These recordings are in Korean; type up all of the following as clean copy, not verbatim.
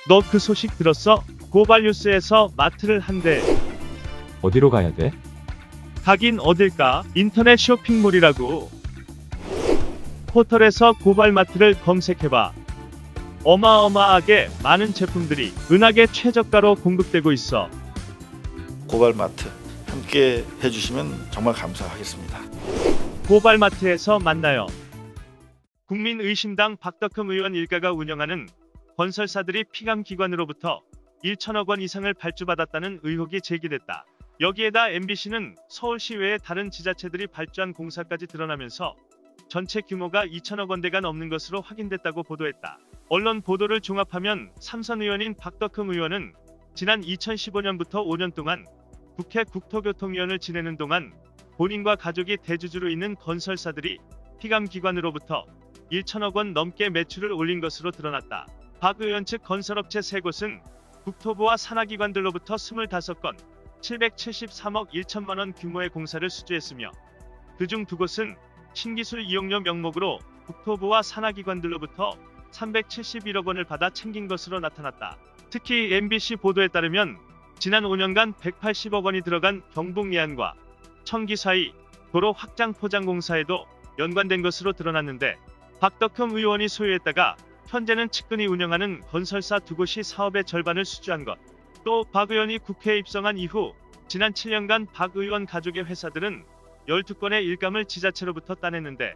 너 그 소식 들었어? 고발뉴스에서 마트를 한대. 어디로 가야 돼? 가긴 어딜까? 인터넷 쇼핑몰이라고. 포털에서 고발마트를 검색해봐. 어마어마하게 많은 제품들이 은하계 최저가로 공급되고 있어. 고발마트 함께 해주시면 정말 감사하겠습니다. 고발마트에서 만나요. 국민의심당 박덕흠 의원 일가가 운영하는 건설사들이 피감기관으로부터 1천억 원 이상을 발주받았다는 의혹이 제기됐다. 여기에다 MBC는 서울시 외의 다른 지자체들이 발주한 공사까지 드러나면서 전체 규모가 2천억 원대가 넘는 것으로 확인됐다고 보도했다. 언론 보도를 종합하면 삼선 의원인 박덕흠 의원은 지난 2015년부터 5년 동안 국회 국토교통위원을 지내는 동안 본인과 가족이 대주주로 있는 건설사들이 피감기관으로부터 1천억 원 넘게 매출을 올린 것으로 드러났다. 박 의원 측 건설업체 3곳은 국토부와 산하기관들로부터 25건 773억 1천만 원 규모의 공사를 수주했으며 그중 2곳은 신기술 이용료 명목으로 국토부와 산하기관들로부터 371억 원을 받아 챙긴 것으로 나타났다. 특히 MBC 보도에 따르면 지난 5년간 180억 원이 들어간 경북 예안과 청기 사이 도로 확장 포장 공사에도 연관된 것으로 드러났는데 박덕흠 의원이 소유했다가 현재는 측근이 운영하는 건설사 2곳이 사업의 절반을 수주한 것. 또 박 의원이 국회에 입성한 이후 지난 7년간 박 의원 가족의 회사들은 12건의 일감을 지자체로부터 따냈는데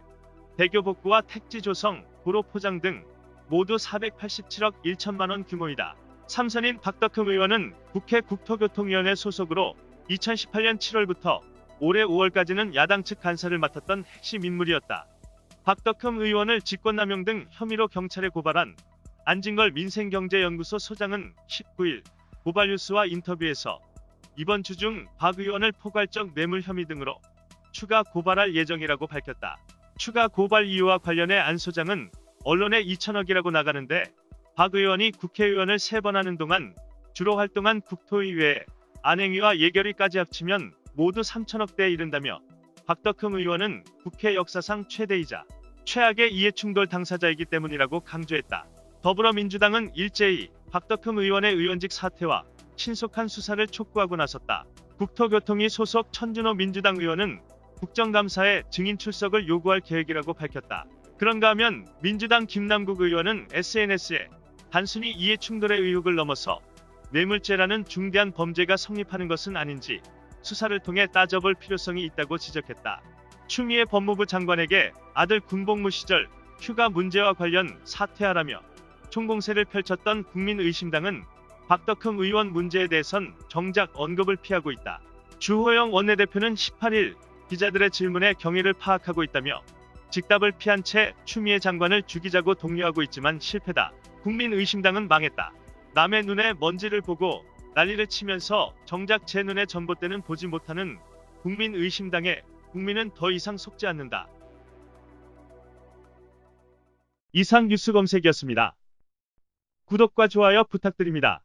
대교 복구와 택지 조성, 도로 포장 등 모두 487억 1천만 원 규모이다. 삼선인 박덕흠 의원은 국회 국토교통위원회 소속으로 2018년 7월부터 올해 5월까지는 야당 측 간사를 맡았던 핵심 인물이었다. 박덕흠 의원을 직권남용 등 혐의로 경찰에 고발한 안진걸 민생경제연구소 소장은 19일 고발뉴스와 인터뷰에서 이번 주 중 박 의원을 포괄적 뇌물 혐의 등으로 추가 고발할 예정이라고 밝혔다. 추가 고발 이유와 관련해 안 소장은 언론에 2천억이라고 나가는데 박 의원이 국회의원을 3번 하는 동안 주로 활동한 국토의회, 안행위와 예결위까지 합치면 모두 3천억대에 이른다며 박덕흠 의원은 국회 역사상 최대이자 최악의 이해충돌 당사자이기 때문이라고 강조했다. 더불어민주당은 일제히 박덕흠 의원의 의원직 사퇴와 신속한 수사를 촉구하고 나섰다. 국토교통위 소속 천준호 민주당 의원은 국정감사에 증인 출석을 요구할 계획이라고 밝혔다. 그런가 하면 민주당 김남국 의원은 SNS에 단순히 이해충돌의 의혹을 넘어서 뇌물죄라는 중대한 범죄가 성립하는 것은 아닌지 수사를 통해 따져볼 필요성이 있다고 지적했다. 추미애 법무부 장관에게 아들 군복무 시절 휴가 문제와 관련 사퇴하라며 총공세를 펼쳤던 국민의심당은 박덕흠 의원 문제에 대해선 정작 언급을 피하고 있다. 주호영 원내대표는 18일 기자들의 질문에 경위를 파악하고 있다며 직답을 피한 채 추미애 장관을 죽이자고 독려하고 있지만 실패다. 국민의심당은 망했다. 남의 눈에 먼지를 보고 난리를 치면서 정작 제 눈에 전봇대는 보지 못하는 국민의심당에 국민은 더 이상 속지 않는다. 이상 뉴스 검색이었습니다. 구독과 좋아요 부탁드립니다.